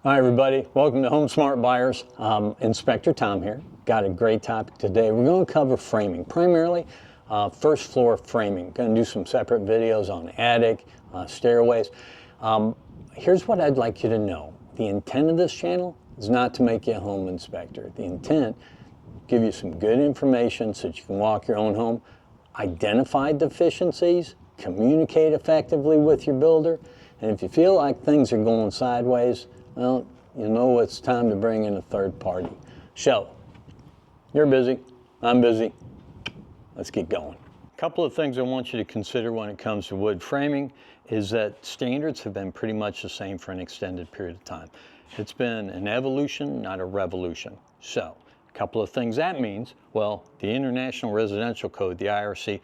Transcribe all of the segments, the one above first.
Hi everybody, welcome to Home Smart Buyers. Inspector Tom here. Got a great topic today. We're going to cover framing, primarily first floor framing. Going to do some separate videos on attic, stairways. Here's what I'd like you to know. The intent of this channel is not to make you a home inspector. The intent, give you some good information so that you can walk your own home, identify deficiencies, communicate effectively with your builder, and if you feel like things are going sideways, well, you know it's time to bring in a third party. So, you're busy, I'm busy, let's get going. A couple of things I want you to consider when it comes to wood framing is that standards have been pretty much the same for an extended period of time. It's been an evolution, not a revolution. So, a couple of things that means, well, the International Residential Code, the IRC,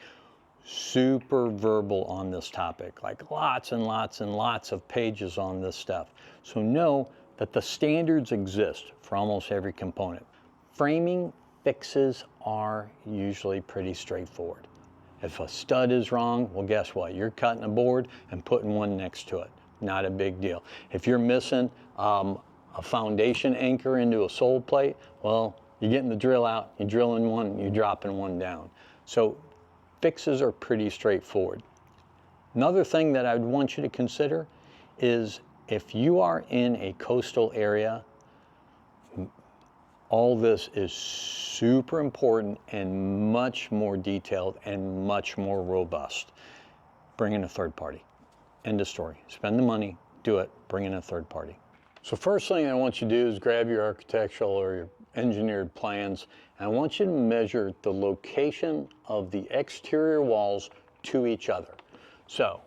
super verbal on this topic, like lots and lots and lots of pages on this stuff. So know that the standards exist for almost every component. Framing fixes are usually pretty straightforward. If a stud is wrong, well, guess what? You're cutting a board and putting one next to it. Not a big deal. If you're missing a foundation anchor into a sole plate, well, you're getting the drill out, you're drilling one, you're dropping one down. So fixes are pretty straightforward. Another thing that I'd want you to consider is if you are in a coastal area, all this is super important and much more detailed and much more robust. Bring in a third party. End of story. Spend the money, do it, bring in a third party. So first thing I want you to do is grab your architectural or your engineered plans, and I want you to measure the location of the exterior walls to each other. So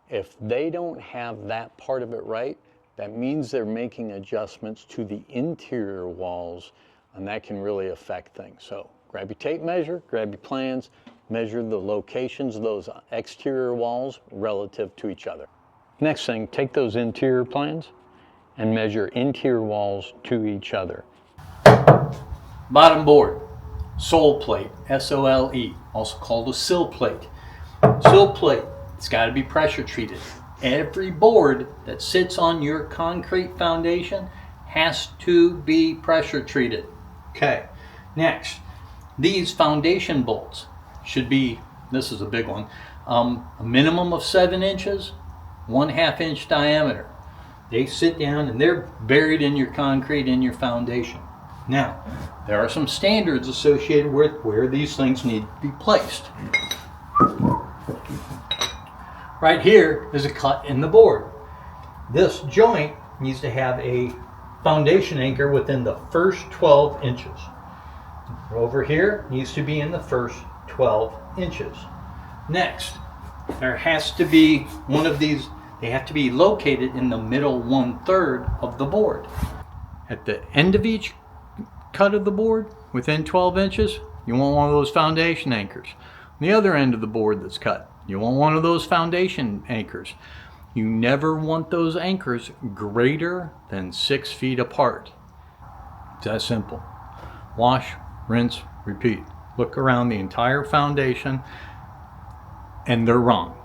if they don't have that part of it right, that means they're making adjustments to the interior walls, and that can really affect things. So grab your tape measure, grab your plans, measure the locations of those exterior walls relative to each other. Next thing, take those interior plans and measure interior walls to each other. Bottom board, sole plate, S-O-L-E, also called a sill plate. Sill plate, it's got to be pressure treated. Every board that sits on your concrete foundation has to be pressure treated. Okay, next, these foundation bolts should be, this is a big one, a minimum of 7 inches, 1/2 inch diameter. They sit down and they're buried in your concrete, in your foundation. Now, there are some standards associated with where these things need to be placed. Right here is a cut in the board. This joint needs to have a foundation anchor within the first 12 inches. Over here needs to be in the first 12 inches. Next, there has to be one of these, they have to be located in the middle 1/3 of the board. At the end of each cut of the board, within 12 inches, you want one of those foundation anchors. On the other end of the board that's cut, you want one of those foundation anchors. You never want those anchors greater than 6 feet apart. It's that simple. Wash, rinse, repeat. Look around the entire foundation and they're wrong.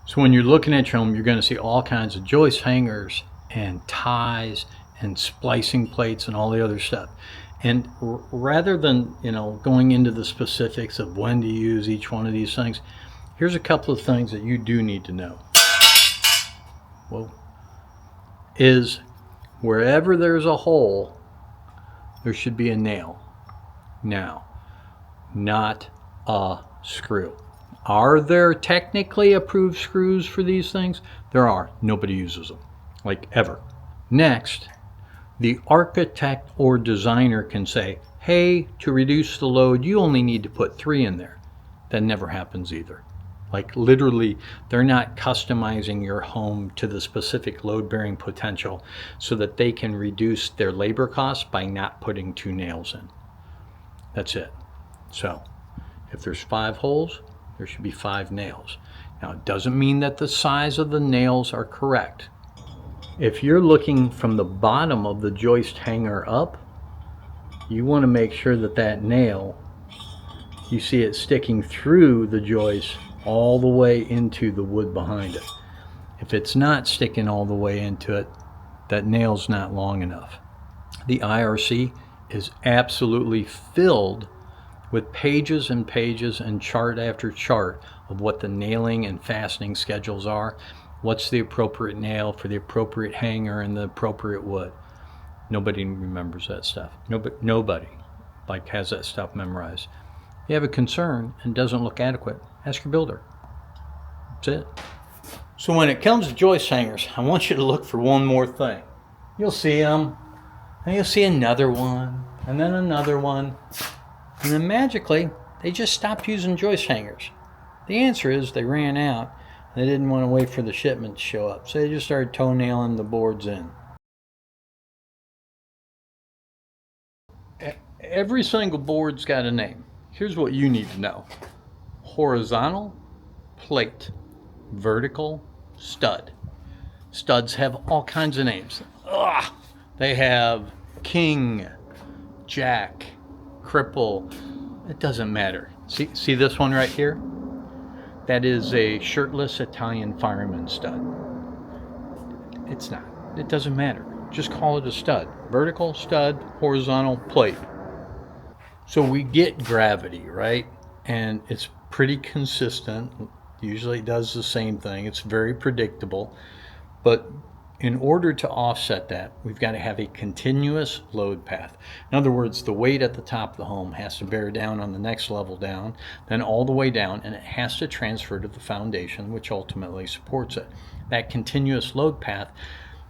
So when you're looking at your home, you're going to see all kinds of joist hangers and ties and splicing plates and all the other stuff. And rather than, going into the specifics of when to use each one of these things, here's a couple of things that you do need to know. Well, is wherever there's a hole, there should be a nail. Now, not a screw. Are there technically approved screws for these things? There are. Nobody uses them, like ever. Next, the architect or designer can say, hey, to reduce the load, you only need to put 3 in there. That never happens either. Like literally, they're not customizing your home to the specific load-bearing potential so that they can reduce their labor costs by not putting 2 nails in. That's it. So, if there's 5 holes, there should be 5 nails. Now, it doesn't mean that the size of the nails are correct. If you're looking from the bottom of the joist hanger up, you want to make sure that that nail, you see it sticking through the joist all the way into the wood behind it. If it's not sticking all the way into it, that nail's not long enough. The IRC is absolutely filled with pages and pages and chart after chart of what the nailing and fastening schedules are, what's the appropriate nail for the appropriate hanger and the appropriate wood. Nobody remembers that stuff. Nobody has that stuff memorized. If you have a concern and doesn't look adequate, ask your builder. That's it. So when it comes to joist hangers, I want you to look for one more thing. You'll see them, and you'll see another one, and then another one, and then magically, they just stopped using joist hangers. The answer is they ran out, and they didn't want to wait for the shipment to show up, so they just started toenailing the boards in. Every single board's got a name. Here's what you need to know. Horizontal, plate. Vertical, stud. Studs have all kinds of names. They have king, jack, cripple. It doesn't matter. See this one right here? That is a shirtless Italian fireman stud. It's not. It doesn't matter. Just call it a stud. Vertical, stud, horizontal, plate. So we get gravity, right? And it's pretty consistent. Usually it does the same thing. It's very predictable. But in order to offset that, we've got to have a continuous load path. In other words, the weight at the top of the home has to bear down on the next level down, then all the way down, and it has to transfer to the foundation, which ultimately supports it. That continuous load path,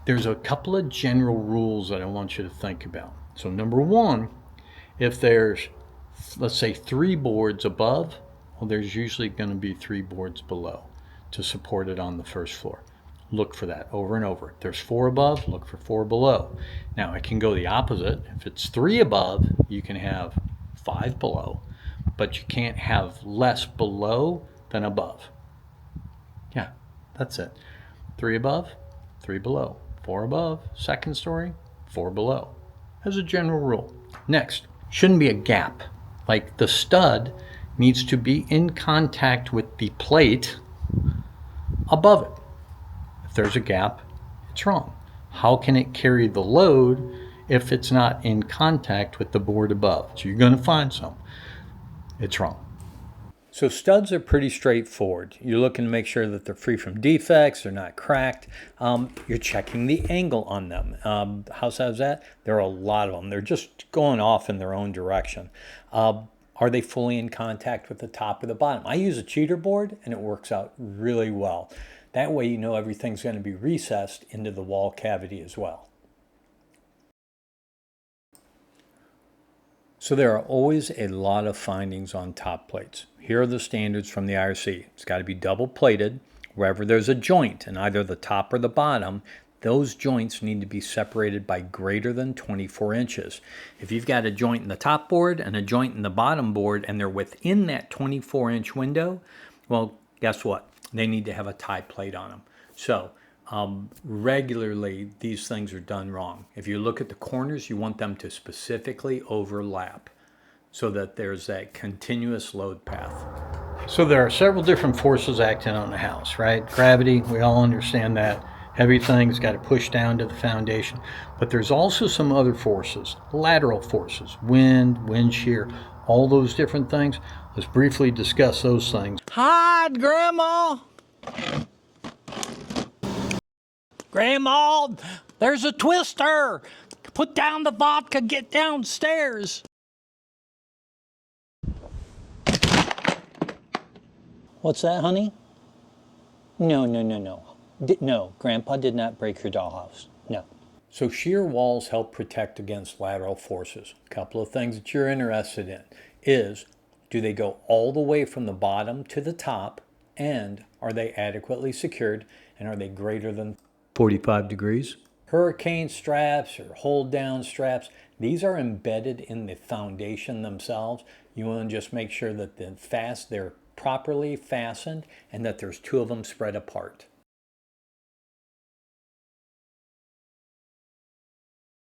there's a couple of general rules that I want you to think about. So number one, if there's, let's say, 3 boards above, well, there's usually going to be 3 boards below to support it on the first floor. Look for that over and over. If there's 4 above, look for 4 below. Now, it can go the opposite. If it's 3 above, you can have 5 below, but you can't have less below than above. Yeah, that's it. 3 above, 3 below. 4 above, second story, 4 below. As a general rule. Next, shouldn't be a gap. Like the stud needs to be in contact with the plate above it. If there's a gap, it's wrong. How can it carry the load if it's not in contact with the board above? So you're going to find some. It's wrong. So studs are pretty straightforward. You're looking to make sure that they're free from defects, they're not cracked. You're checking the angle on them. How sad is that? There are a lot of them. They're just going off in their own direction. Are they fully in contact with the top or the bottom? I use a cheater board and it works out really well. That way you know everything's going to be recessed into the wall cavity as well. So there are always a lot of findings on top plates. Here are the standards from the IRC. It's got to be double plated. Wherever there's a joint in either the top or the bottom, those joints need to be separated by greater than 24 inches. If you've got a joint in the top board and a joint in the bottom board and they're within that 24-inch window, well, guess what? They need to have a tie plate on them. So regularly, these things are done wrong. If you look at the corners, you want them to specifically overlap so that there's that continuous load path. So there are several different forces acting on the house, right? Gravity, we all understand that. Heavy things got to push down to the foundation. But there's also some other forces, lateral forces, wind shear, all those different things. Let's briefly discuss those things. Hide, Grandma! Grandma, there's a twister! Put down the vodka, get downstairs! What's that, honey? No. No, Grandpa did not break your dollhouse. No. So shear walls help protect against lateral forces. A couple of things that you're interested in is, do they go all the way from the bottom to the top, and are they adequately secured, and are they greater than 45 degrees? Hurricane straps or hold down straps, these are embedded in the foundation themselves. You want to just make sure that they're properly fastened and that there's 2 of them spread apart.